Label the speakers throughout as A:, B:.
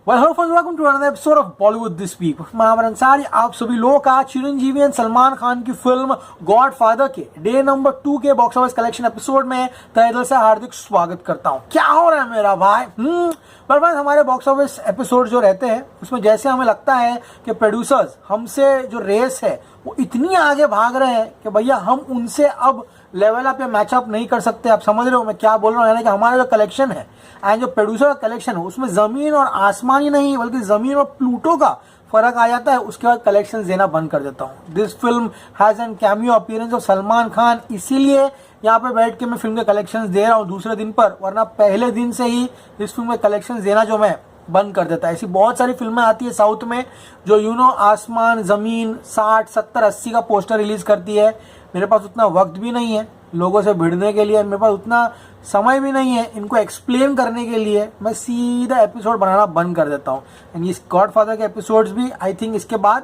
A: Well, hello friends, welcome to another episode of Bollywood This Week. मैं अमर अंसारी आप सभी लोगों का चिरंजीवी एंड सलमान खान की फिल्म गॉडफादर के डे नंबर 2 के बॉक्स ऑफिस कलेक्शन एपिसोड में तहे दिल से हार्दिक स्वागत करता हूँ। क्या हो रहा है मेरा भाई? पर भाई हमारे बॉक्स ऑफिस एपिसोड जो रहते हैं उसमें जैसे हमें लगता है कि प्रोड्यूसर्स हमसे जो रेस है वो इतनी आगे भाग रहे हैं कि भैया हम उनसे अब लेवल अप या मैचअप नहीं कर सकते। आप समझ रहे हो मैं क्या बोल रहा हूँ? यानी कि हमारा जो कलेक्शन है एंड जो प्रोड्यूसर का कलेक्शन है उसमें जमीन और आसमान ही नहीं बल्कि जमीन और प्लूटो का फर्क आ जाता है। उसके बाद कलेक्शन देना बंद कर देता हूँ। This film has an cameo appearance of Salman Khan, इसीलिए यहाँ पे बैठ के मैं फिल्म के कलेक्शन दे रहा हूँ दूसरे दिन पर, वरना पहले दिन से ही इस फिल्म के कलेक्शन देना जो मैं बंद कर देता है। ऐसी बहुत सारी फिल्में आती है साउथ में जो आसमान जमीन 60 70 80 का पोस्टर रिलीज करती है। मेरे पास उतना वक्त भी नहीं है लोगों से भिड़ने के लिए, मेरे पास उतना समय भी नहीं है इनको एक्सप्लेन करने के लिए। मैं सीधा एपिसोड बनाना बंद कर देता हूँ। एंड ये गॉडफादर के एपिसोड्स भी आई थिंक इसके बाद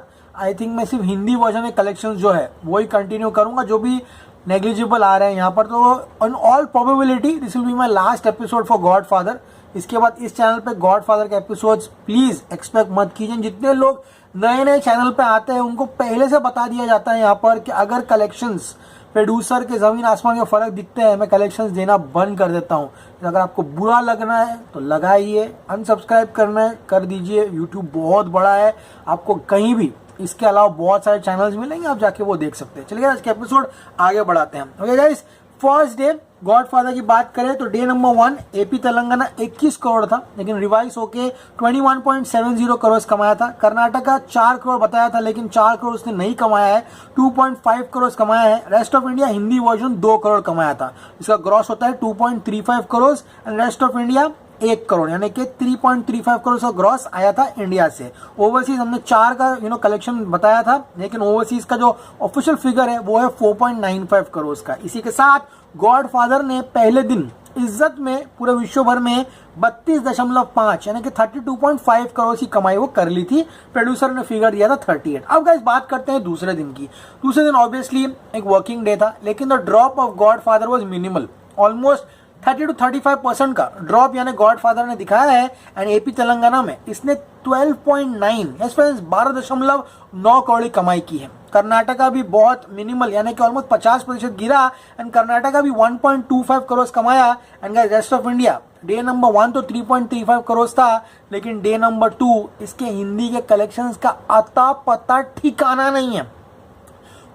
A: मैं सिर्फ हिंदी वर्जन के कलेक्शन जो है वही कंटिन्यू करूंगा जो भी नेग्लिजिबल आ रहे हैं यहाँ पर। तो on all probability this will be my last episode for godfather. इसके बाद इस चैनल पे गॉडफादर के एपिसोड्स प्लीज एक्सपेक्ट मत कीजिए। जितने लोग नए नए चैनल पे आते हैं उनको पहले से बता दिया जाता है यहाँ पर कि अगर कलेक्शंस प्रोड्यूसर के जमीन आसमान के फर्क दिखते हैं मैं कलेक्शंस देना बंद कर देता हूँ। अगर आपको बुरा लगना है तो लगाइए, अनसब्सक्राइब करना है कर दीजिए। यूट्यूब बहुत बड़ा है, आपको कहीं भी इसके अलावा बहुत सारे चैनल्स मिलेंगे, आप जाके वो देख सकते हैं। चलिए आज के एपिसोड आगे बढ़ाते हैं। Okay guys, first day godfather की बात करें तो day number 1 AP Telangana 21 crore था, लेकिन रिवाइज होके 21.70 करोड़ कमाया था। कर्नाटका 4 करोड़ बताया था लेकिन 4 करोड़ उसने नहीं कमाया है, 2.5 करोड़ कमाया है। Rest of India Hindi version 2 crore कमाया था, इसका ग्रॉस होता है 2.35 crore and rest of India 1 crore, यानी कि 3.35 करोड़ का ग्रॉस आया था इंडिया से। ओवरसीज हमने 4 का कलेक्शन बताया था, लेकिन ओवरसीज का जो ऑफिशियल फिगर है वो है 4.95 करोड़ का। इसी के साथ गॉडफादर ने पहले दिन इज्जत में पूरे विश्व भर में 32.5 यानी कि 32.5 करोड़ की कमाई वो कर ली थी। प्रोड्यूसर ने फिगर दिया था 38। अब गाइस बात करते हैं दूसरे दिन की। दूसरे दिन ऑब्वियसली एक वर्किंग डे था, लेकिन the drop of godfather was minimal, almost 30 to 35% का ड्रॉप यानी गॉडफादर ने दिखाया है। एंड एपी तेलंगाना में इसने 12.9 करोड़ की कमाई की है। कर्नाटका भी बहुत मिनिमल यानी कि ऑलमोस्ट 50% गिरा एंड कर्नाटका भी 1.25 करोड़ कमाया। And rest of India day number 1 तो 3.35 करोड़ था, लेकिन डे नंबर 2 इसके हिंदी के कलेक्शंस का अता पता ठिकाना नहीं है।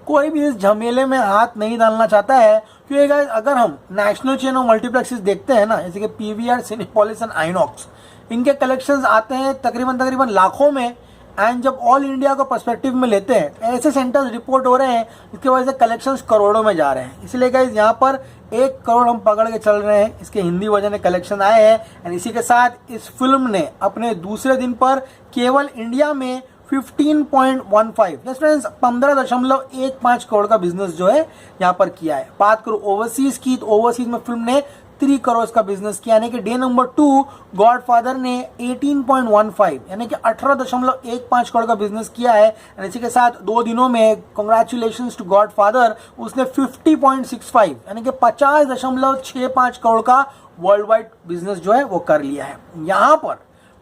A: कोई भी इस झमेले में हाथ नहीं डालना चाहता है, क्योंकि अगर हम नेशनल चेन और मल्टीप्लेक्सेस देखते हैं ना, जैसे कि पीवीआर, सिनेपोलिस एंड आइनॉक्स, इनके कलेक्शंस आते हैं तकरीबन लाखों में। एंड जब ऑल इंडिया को पर्सपेक्टिव में लेते हैं ऐसे सेंटर्स रिपोर्ट हो रहे हैं इसकी वजह से कलेक्शंस करोड़ों में जा रहे हैं। इसलिए गाइस यहाँ पर 1 करोड़ हम पकड़ के चल रहे हैं, इसके हिंदी वर्जन में कलेक्शन आए हैं। एंड इसी के साथ इस फिल्म ने अपने दूसरे दिन पर केवल इंडिया में 15.15 फ्रेंड्स 15.15 करोड़ का बिजनेस जो है यहाँ पर किया है। बात करूं ओवरसीज की तो ओवरसीज में फिल्म ने 3 करोड़ का बिजनेस किया, यानी कि डे नंबर 2 गॉडफादर ने 18.15 यानी कि 18.15 करोड़ का बिजनेस किया है। और इसी के साथ 2 दिनों में कांग्रेचुलेशंस टू गॉडफादर, उसने 50.65 यानी कि 50.65 करोड़ का वर्ल्ड वाइड बिजनेस जो है वो कर लिया है। यहाँ पर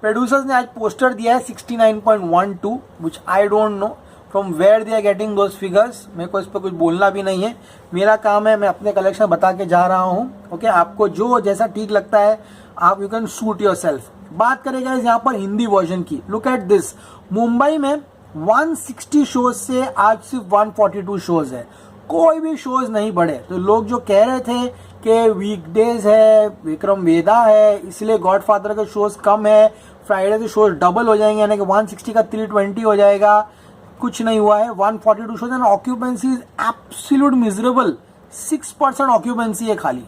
A: प्रोड्यूसर्स ने आज पोस्टर दिया है 69.12 which I don't know from where they are getting those figures. मेरे को इस पर कुछ बोलना भी नहीं है, मेरा काम है मैं अपने कलेक्शन बता के जा रहा हूँ। ओके, आपको जो जैसा ठीक लगता है आप you can shoot your self. बात करेगा यहाँ पर हिंदी वर्जन की, लुक एट दिस। मुंबई में 160 शोज से आज सिर्फ 142 शोज है, कोई भी शोज नहीं बढ़े। तो लोग जो कह रहे थे कि वीकडेज है, विक्रम वेदा है इसलिए गॉडफादर के शोज कम है, फ्राइडे के शोज डबल हो जाएंगे यानी कि 160 का 320 हो जाएगा, कुछ नहीं हुआ है। 142 shows and occupancy is absolute miserable, 6% occupancy है खाली।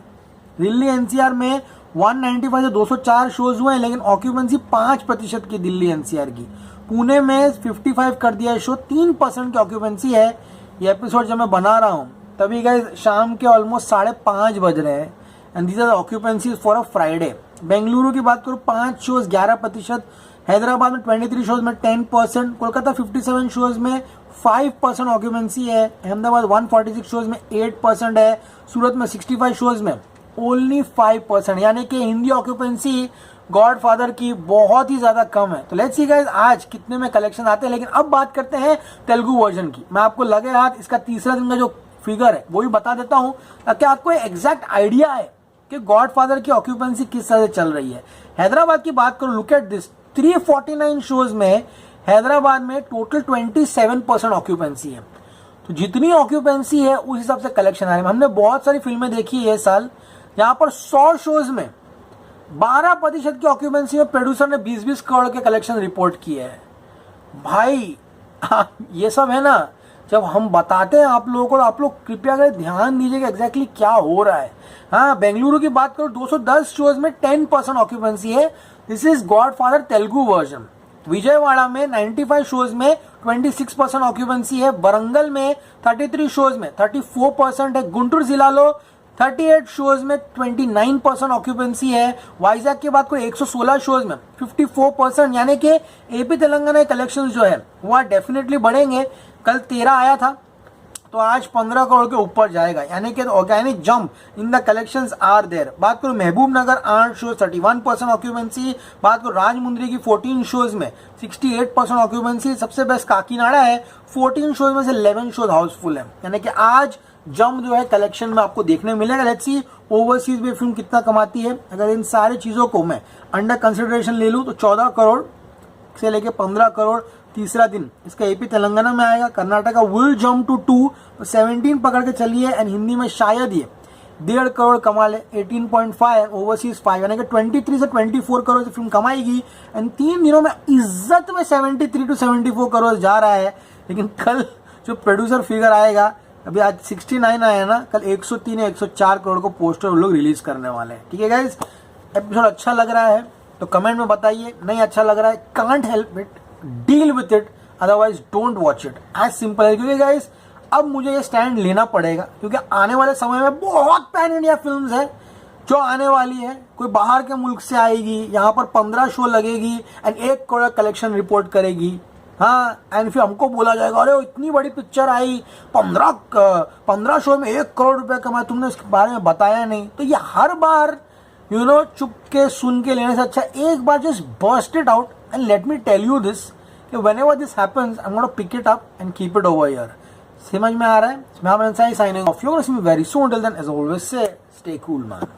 A: दिल्ली एनसीआर में 195 से 204 शोज हुए हैं, लेकिन ऑक्यूपेंसी 5% की दिल्ली एनसीआर की। पुणे में 55 कर दिया है शो, 3% की ऑक्यूपेंसी है। ये एपिसोड जब मैं बना रहा हूँ तभी गाइस शाम के ऑलमोस्ट 5:30 बज रहे हैं and these are occupancy for a Friday. Bengaluru की बात करूँ 5 शोज 11%, हैदराबाद में 23 शोज में 10%, कोलकाता 57 शोज में 5% ऑक्यूपेंसी है, अहमदाबाद 146 शोज में 8% है, सूरत में 65 शोज में ओनली 5%, यानी कि हिंदी ऑक्यूपेंसी गॉडफादर की बहुत ही ज्यादा कम है। तो लेट्स सी गाइस आज कितने में कलेक्शन आते हैं। लेकिन अब बात करते हैं तेलुगु वर्जन की। मैं आपको लगे हाथ इसका तीसरा दिन का जो फिगर है वो भी बता देता हूं, ताकि आपको एग्जैक्ट आइडिया है कि गॉडफादर की ऑक्यूपेंसी किस तरह से चल रही है। हैदराबाद की बात करो, लुक एट दिस, 349 शोज में हैदराबाद में टोटल 27% ऑक्यूपेंसी है। तो जितनी ऑक्यूपेंसी है उस हिसाब से कलेक्शन आ रहे हैं। हमने बहुत सारी फिल्में देखी है इस साल, यहाँ पर 100 शोज में 12% की ऑक्यूपेंसी में प्रोड्यूसर ने 20-20 करोड़ के कलेक्शन रिपोर्ट किए हैं। भाई ये सब है ना, जब हम बताते हैं आप लोगों को, आप लोग कृपया कर ध्यान दीजिएगा एग्जैक्टली क्या हो रहा है। हाँ, बेंगलुरु की बात करो, 210 शोज में 10% ऑक्यूपेंसी है। This is godfather Telugu version. Vijayawada में 95 शोज में 26% ऑक्यूपेंसी है। वरंगल में 33 शोज में 34% है। गुंटूर जिलालो 38 शोज में 29% ऑक्यूपेंसी है। वाइजैक की बात करें 116 शोज में 54%, यानी कि एपी तेलंगाना कलेक्शन जो है वह डेफिनेटली बढ़ेंगे। कल 13 आया था तो आज 15 करोड़ के ऊपर जाएगा, यानी कि organic jump in the collections are there. बात करो महबूब नगर 8 शोज 31% ऑक्यूपेंसी। बात करो राजमुंद्री की 14 शोज में 68% ऑक्यूपेंसी। सबसे बेस्ट काकीनाडा है, 14 शोज में से 11 शोज हाउसफुल है, यानी कि आज जंप जो है कलेक्शन में आपको देखने मिलेगा। लेट्स सी ओवरसीज में फिल्म कितना कमाती है। अगर इन सारी चीजों को मैं अंडर कंसिडरेशन ले लूं तो 14 करोड़ से लेके 15 करोड़ तीसरा दिन इसका एपी तेलंगाना में आएगा। कर्नाटका विल जंप टू 2, तो 17 पकड़ के चलिए। एंड हिंदी में शायद ये 1.5 करोड़ कमा ले, 18.5, ओवरसीज 5, यानी कि 23 से 24 करोड़ से फिल्म कमाएगी। एंड 3 दिनों में इज्जत में 73 to 74 करोड़ जा रहा है। लेकिन कल जो प्रोड्यूसर फिगर आएगा, अभी आज 69 आया ना, कल 103 या 104 करोड़ को पोस्टर वो लोग रिलीज करने वाले हैं। ठीक है गाइस, एपिसोड अच्छा लग रहा है तो कमेंट में बताइए, नहीं अच्छा लग रहा है can't help it, deal with it, otherwise don't watch it, as simple है। क्योंकि गाइस अब मुझे ये स्टैंड लेना पड़ेगा, क्योंकि आने वाले समय में बहुत पैन इंडिया फिल्म्स है जो आने वाली है। कोई बाहर के मुल्क से आएगी, यहाँ पर 15 शो लगेगी एंड 1 करोड़ कलेक्शन रिपोर्ट करेगी। हाँ, एंड फिर हमको बोला जाएगा अरे इतनी बड़ी पिक्चर आई, 15 शो में 1 करोड़ रुपए कमाए, तुमने उसके बारे में बताया नहीं। तो ये हर बार चुप के सुन के लेने से अच्छा एक बार just burst it out and let me tell you this कि whenever this happens I'm going to pick it up and keep it over here. समझ में आ रहा है? मैं signing off, you will see me very soon. Till then, as always say, stay cool man.